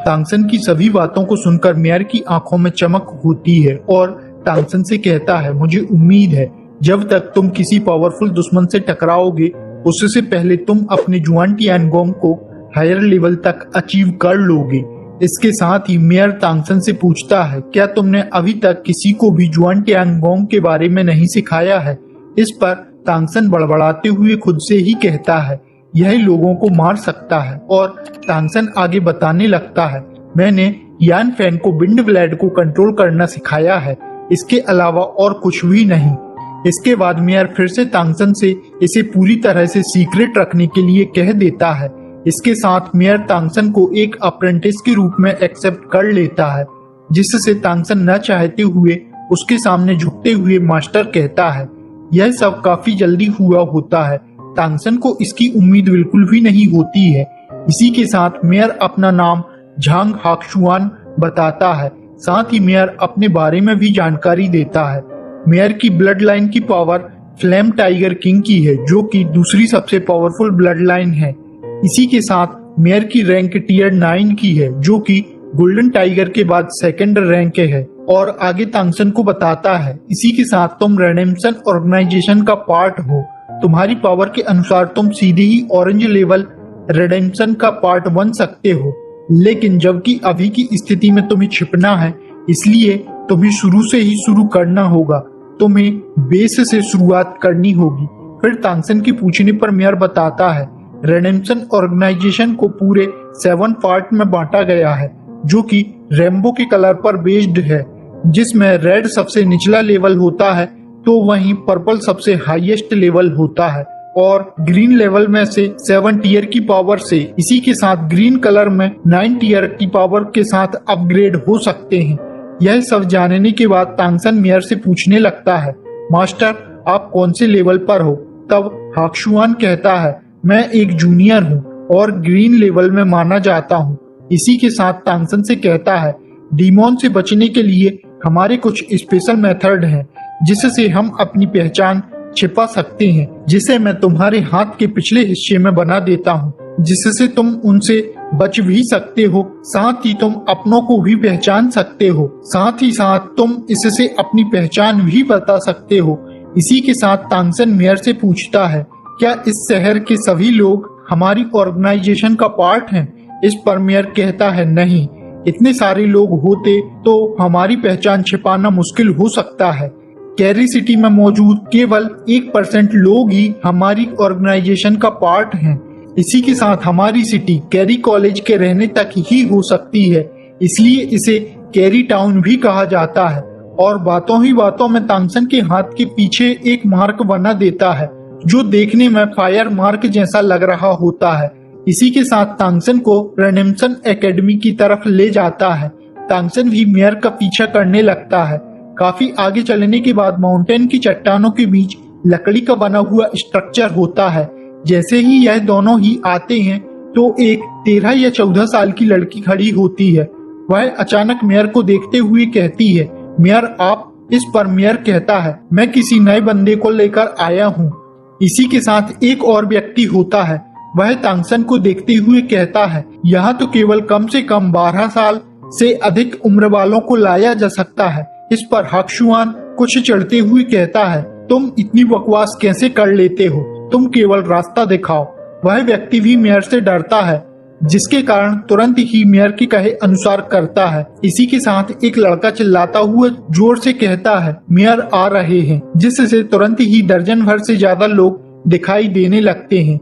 तांगसन की सभी बातों को सुनकर मेयर की आंखों में चमक होती है और तांगसन से कहता है, मुझे उम्मीद है जब तक तुम किसी पावरफुल दुश्मन से टकराओगे उससे पहले तुम अपने जुआन टियानगोंग को हायर लेवल तक अचीव कर लोगे। इसके साथ ही मेयर तांगसन से पूछता है, क्या तुमने अभी तक किसी को भी जुआन टियानगोंग के बारे में नहीं सिखाया है? इस पर तांगसन बड़बड़ाते हुए खुद से ही कहता है, यही लोगों को मार सकता है। और तांगसन आगे बताने लगता है, मैंने यान फैन को विंड ब्लेड को कंट्रोल करना सिखाया है, इसके अलावा और कुछ भी नहीं। इसके बाद मेयर फिर से तांगसन से इसे पूरी तरह से सीक्रेट रखने के लिए कह देता है। इसके साथ मेयर तांगसन को एक अप्रेंटिस के रूप में एक्सेप्ट कर लेता है, जिससे तांगसन न चाहते हुए उसके सामने झुकते हुए मास्टर कहता है। यह सब काफी जल्दी हुआ होता है, तांगसन को इसकी उम्मीद बिल्कुल भी नहीं होती है। इसी के साथ मेयर अपना नाम झांग हाक्सुआन बताता है, साथ ही मेयर अपने बारे में भी जानकारी देता है। मेयर की ब्लड लाइन की पावर फ्लेम टाइगर किंग की है, जो कि दूसरी सबसे पावरफुल ब्लड लाइन है। इसी के साथ मेयर की रैंक टियर 9 की है, जो कि गोल्डन टाइगर के बाद सेकंड रैंक है। और आगे तांगसन को बताता है, इसी के साथ तुम रेडेम्पशन ऑर्गेनाइजेशन का पार्ट हो, तुम्हारी पावर के अनुसार तुम सीधे ही ऑरेंज लेवल रेडेम्पशन का पार्ट बन सकते हो, लेकिन जबकि अभी की स्थिति में तुम्हें छिपना है, इसलिए तुम्हें शुरू से ही शुरू करना होगा, तुम्हें बेस से शुरुआत करनी होगी। फिर तांगसन के पूछने पर मेयर बताता है, रेडेम्पशन ऑर्गेनाइजेशन को पूरे 7 पार्ट में बांटा गया है, जो कि रेनबो के कलर पर बेस्ड है, जिसमें रेड सबसे निचला लेवल होता है तो वहीं पर्पल सबसे हाईएस्ट लेवल होता है और ग्रीन लेवल में से 7 टीयर की पावर से। इसी के साथ ग्रीन कलर में 9 टीयर की पावर के साथ अपग्रेड हो सकते हैं। यह सब जानने के बाद तांगसन मेयर से पूछने लगता है, मास्टर आप कौन से लेवल पर हो? तब हाक्सुआन कहता है, मैं एक जूनियर हूँ और ग्रीन लेवल में माना जाता हूँ। इसी के साथ तांगसन से कहता है, डीमोन से बचने के लिए हमारे कुछ स्पेशल मेथड हैं, जिससे हम अपनी पहचान छिपा सकते हैं, जिसे मैं तुम्हारे हाथ के पिछले हिस्से में बना देता हूँ, जिससे तुम उनसे बच भी सकते हो, साथ ही तुम अपनों को भी पहचान सकते हो, साथ ही साथ तुम इससे अपनी पहचान भी बता सकते हो। इसी के साथ तांगसन मेयर से पूछता है, क्या इस शहर के सभी लोग हमारी ऑर्गेनाइजेशन का पार्ट हैं? इस पर मेयर कहता है, नहीं, इतने सारे लोग होते तो हमारी पहचान छिपाना मुश्किल हो सकता है। कैरी सिटी में मौजूद केवल 1% लोग ही हमारी ऑर्गेनाइजेशन का पार्ट हैं। इसी के साथ हमारी सिटी कैरी कॉलेज के रहने तक ही हो सकती है, इसलिए इसे कैरी टाउन भी कहा जाता है। और बातों ही बातों में तांगसन के हाथ के पीछे एक मार्क बना देता है, जो देखने में फायर मार्क जैसा लग रहा होता है। इसी के साथ तांगसन को रेडेम्पशन एकेडमी की तरफ ले जाता है। तांगसन भी मेयर का पीछा करने लगता है। काफी आगे चलने के बाद माउंटेन की चट्टानों के बीच लकड़ी का बना हुआ स्ट्रक्चर होता है। जैसे ही यह दोनों ही आते हैं तो एक 13 या 14 साल की लड़की खड़ी होती है। वह अचानक मेयर को देखते हुए कहती है, मेयर आप? इस पर मेयर कहता है, मैं किसी नए बंदे को लेकर आया हूँ। इसी के साथ एक और व्यक्ति होता है। वह तांगसन को देखते हुए कहता है, यहाँ तो केवल कम से कम 12 साल से अधिक उम्र वालों को लाया जा सकता है। इस पर हाक्सुआन कुछ चढ़ते हुए कहता है, तुम इतनी बकवास कैसे कर लेते हो? तुम केवल रास्ता दिखाओ। वह व्यक्ति भी मेयर से डरता है, जिसके कारण तुरंत ही मेयर के कहे अनुसार करता है। इसी के साथ एक लड़का चिल्लाता हुआ जोर से कहता है, मेयर आ रहे हैं, जिससे तुरंत ही दर्जन भर से ज्यादा लोग दिखाई देने लगते हैं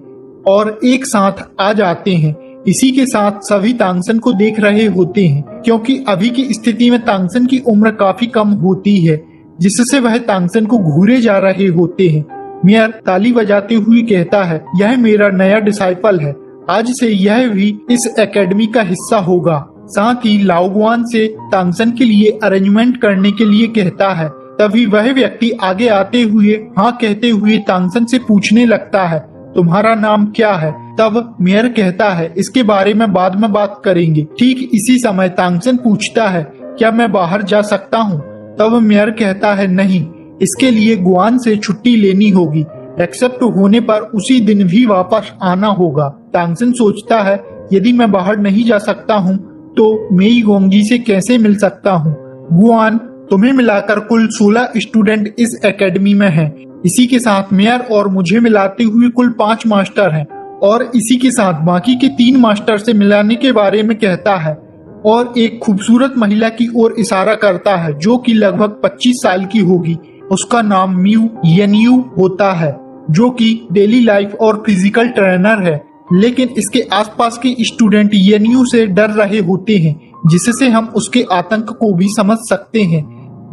और एक साथ आ जाते हैं। इसी के साथ सभी तांगसन को देख रहे होते हैं, क्योंकि अभी की स्थिति में तांगसन की उम्र काफी कम होती है, जिससे वह तांगसन को घूरे जा रहे होते हैं। मेयर ताली बजाते हुए कहता है, यह मेरा नया डिसाइपल है, आज से यह भी इस एकेडमी का हिस्सा होगा। साथ ही लाओगुआन से तांगसन के लिए अरेंजमेंट करने के लिए कहता है। तभी वह व्यक्ति आगे आते हुए हाँ कहते हुए तांगसन से पूछने लगता है, तुम्हारा नाम क्या है? तब मेयर कहता है, इसके बारे में बाद में बात करेंगे। ठीक इसी समय तांगसन पूछता है, क्या मैं बाहर जा सकता हूँ? तब मेयर कहता है, नहीं, इसके लिए गुआन से छुट्टी लेनी होगी। एक्सेप्ट होने पर उसी दिन भी वापस आना होगा। तांगसन सोचता है, यदि मैं बाहर नहीं जा सकता हूँ तो मेई गोंगजी से कैसे मिल सकता हूँ। गुआन, तुम्हें मिलाकर कुल 16 स्टूडेंट इस एकेडमी में हैं। इसी के साथ मेयर और मुझे मिलाते हुए कुल 5 मास्टर हैं और इसी के साथ बाकी के 3 मास्टर से मिलाने के बारे में कहता है और एक खूबसूरत महिला की ओर इशारा करता है जो कि लगभग 25 साल की होगी। उसका नाम म्यू येन्यू होता है जो कि डेली लाइफ और फिजिकल ट्रेनर है, लेकिन इसके आसपास के स्टूडेंट येन्यू से डर रहे होते हैं, जिससे हम उसके आतंक को भी समझ सकते हैं।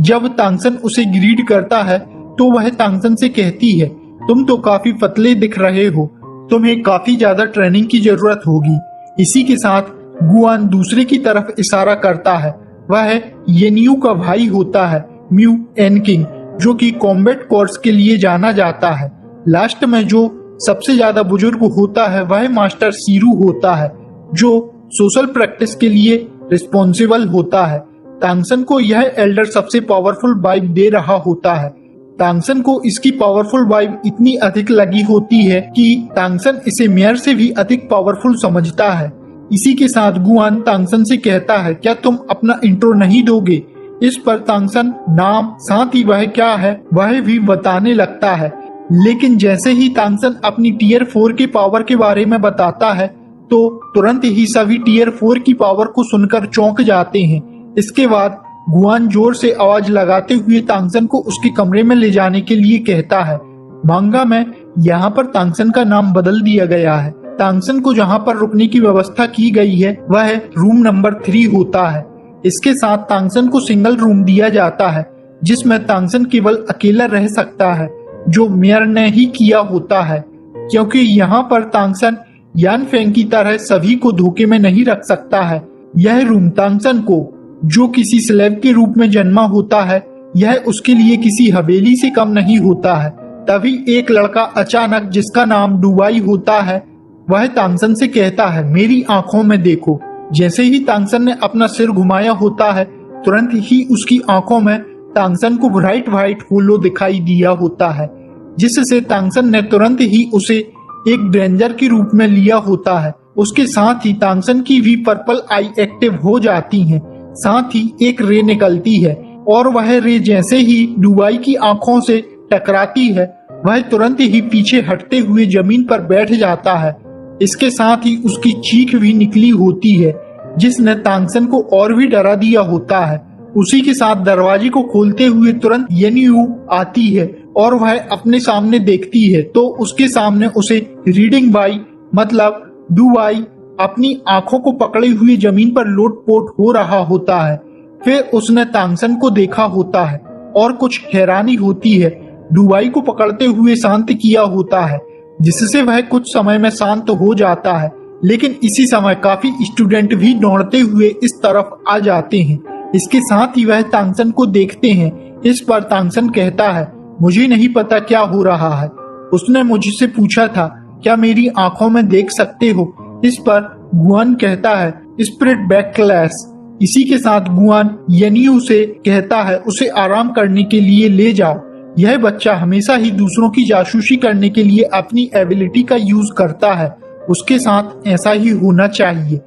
जब तांगसन उसे ग्रीड करता है तो वह तांगसन से कहती है, तुम तो काफी पतले दिख रहे हो, तुम्हें काफी ज्यादा ट्रेनिंग की जरूरत होगी। इसी के साथ गुआन दूसरे की तरफ इशारा करता है, वह येन्यू का भाई होता है म्यू एनकिंग, जो कि कॉम्बैट कोर्स के लिए जाना जाता है। लास्ट में जो सबसे ज्यादा बुजुर्ग होता है वह मास्टर सीरू होता है, जो सोशल प्रैक्टिस के लिए रिस्पॉन्सिबल होता है। तांगसन को यह एल्डर सबसे पावरफुल वाइब दे रहा होता है। तांगसन को इसकी पावरफुल वाइब इतनी अधिक लगी होती है कि तांगसन इसे मेयर से भी अधिक पावरफुल समझता है। इसी के साथ गुआन तांगसन से कहता है, क्या तुम अपना इंट्रो नहीं दोगे। इस पर तांगसन नाम साथ ही वह क्या है वह भी बताने लगता है, लेकिन जैसे ही तांगसन अपनी टीयर 4 के पावर के बारे में बताता है तो तुरंत ही सभी टीयर 4 की पावर को सुनकर चौंक जाते हैं। इसके बाद गुआन जोर से आवाज लगाते हुए तांगसन को उसके कमरे में ले जाने के लिए कहता है। मांगा में यहाँ पर तांगसन का नाम बदल दिया गया है। तांगसन को जहाँ पर रुकने की व्यवस्था की गई है वह रूम नंबर 3 होता है। इसके साथ तांगसन को सिंगल रूम दिया जाता है जिसमें तांगसन केवल अकेला रह सकता है, जो मेयर ने ही किया होता है, क्योंकि यहाँ पर तांगसन यान फेंग की तरह सभी को धोखे में नहीं रख सकता है। यह रूम तांगसन को, जो किसी स्लेव के रूप में जन्मा होता है, यह उसके लिए किसी हवेली से कम नहीं होता है। तभी एक लड़का अचानक, जिसका नाम डुबाई होता है, वह तांगसन से कहता है, मेरी आंखों में देखो। जैसे ही तांगसन ने अपना सिर घुमाया होता है तुरंत ही उसकी आंखों में तांगसन को ब्राइट व्हाइट होलो दिखाई दिया होता है, जिससे तांगसन ने तुरंत ही उसे एक डेंजर के रूप में लिया होता है। उसके साथ ही तांगसन की भी पर्पल आई एक्टिव हो जाती है, साथ ही एक रे निकलती है और वह रे जैसे ही डुबाई की आंखों से टकराती है वह तुरंत ही पीछे हटते हुए जमीन पर बैठ जाता है। इसके साथ ही उसकी चीख भी निकली होती है, जिसने तांगसन को और भी डरा दिया होता है। उसी के साथ दरवाजे को खोलते हुए तुरंत येन्यू आती है और वह अपने सामने देखती है तो उसके सामने उसे रीडिंग बाई मतलब डुबाई अपनी आंखों को पकड़े हुए जमीन पर लोटपोट हो रहा होता है। फिर उसने तांगसन को देखा होता है और कुछ हैरानी होती है। डुबाई को पकड़ते हुए शांत किया होता है, जिससे वह कुछ समय में शांत हो जाता है, लेकिन इसी समय काफी स्टूडेंट भी दौड़ते हुए इस तरफ आ जाते हैं। इसके साथ ही वह तांगसन को देखते हैं। इस पर तांगसन कहता है, मुझे नहीं पता क्या हो रहा है। उसने मुझसे पूछा था, क्या मेरी आंखों में देख सकते हो। इस पर गुआन कहता है, स्पिरिट बैक क्लास। इसी के साथ गुआन येन्यू से कहता है, उसे आराम करने के लिए ले जाओ। यह बच्चा हमेशा ही दूसरों की जासूसी करने के लिए अपनी एबिलिटी का यूज करता है, उसके साथ ऐसा ही होना चाहिए।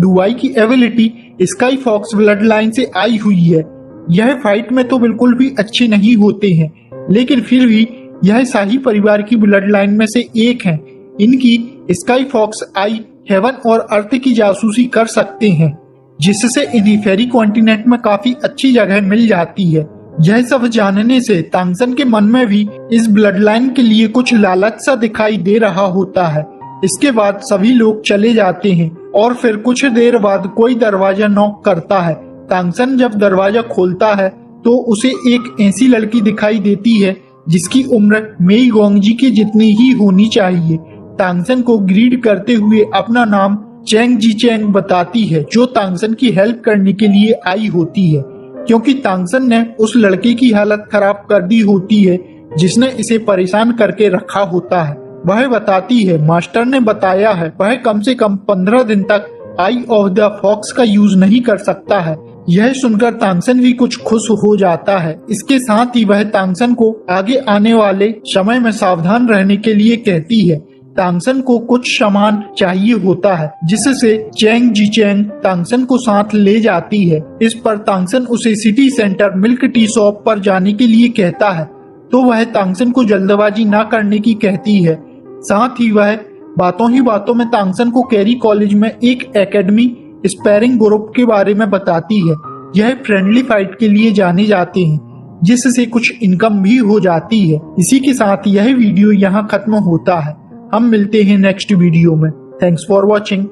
डुबाई की ability sky fox blood line से आई हुई है। यह फाइट में तो बिल्कुल भी अच्छे नहीं होते हैं, लेकिन फिर भी यह शाही परिवार की ब्लड लाइन में से एक है। इनकी स्काई फॉक्स आई हेवन और अर्थ की जासूसी कर सकते हैं, जिससे इन्हें फेरी कॉन्टिनेंट में काफी अच्छी जगह मिल जाती है। यह सब जानने से तांगसन के मन में भी इस ब्लड लाइन के लिए कुछ लालच सा दिखाई दे रहा होता है। इसके बाद सभी लोग चले जाते हैं और फिर कुछ देर बाद कोई दरवाजा नॉक करता है। तांगसन जब दरवाजा खोलता है तो उसे एक ऐसी लड़की दिखाई देती है जिसकी उम्र मेई गोंगजी की जितनी ही होनी चाहिए। तांगसन को ग्रीड करते हुए अपना नाम चैंग जी चैंग बताती है, जो तांगसन की हेल्प करने के लिए आई होती है, क्योंकि तांगसन ने उस लड़के की हालत खराब कर दी होती है जिसने इसे परेशान करके रखा होता है। वह बताती है, मास्टर ने बताया है वह कम से कम 15 दिन तक आई ऑफ द फॉक्स का यूज नहीं कर सकता है। यह सुनकर तांगसन भी कुछ खुश हो जाता है। इसके साथ ही वह तांगसन को आगे आने वाले समय में सावधान रहने के लिए कहती है। तांगसन को कुछ सामान चाहिए होता है, जिससे चैंग जीचैंग तांगसन को साथ ले जाती है। इस पर तांगसन उसे city centre milk tea shop पर जाने के लिए कहता है, तो वह तांगसन को जल्दबाजी न करने की कहती है। साथ ही वह बातों ही बातों में तांगसन को कैरी कॉलेज में एक एकेडमी स्पैरिंग ग्रुप के बारे में बताती है। यह फ्रेंडली फाइट के लिए जाने जाते हैं, जिससे कुछ इनकम भी हो जाती है। इसी के साथ यह वीडियो यहाँ खत्म होता है। हम मिलते हैं नेक्स्ट वीडियो में। Thanks for watching.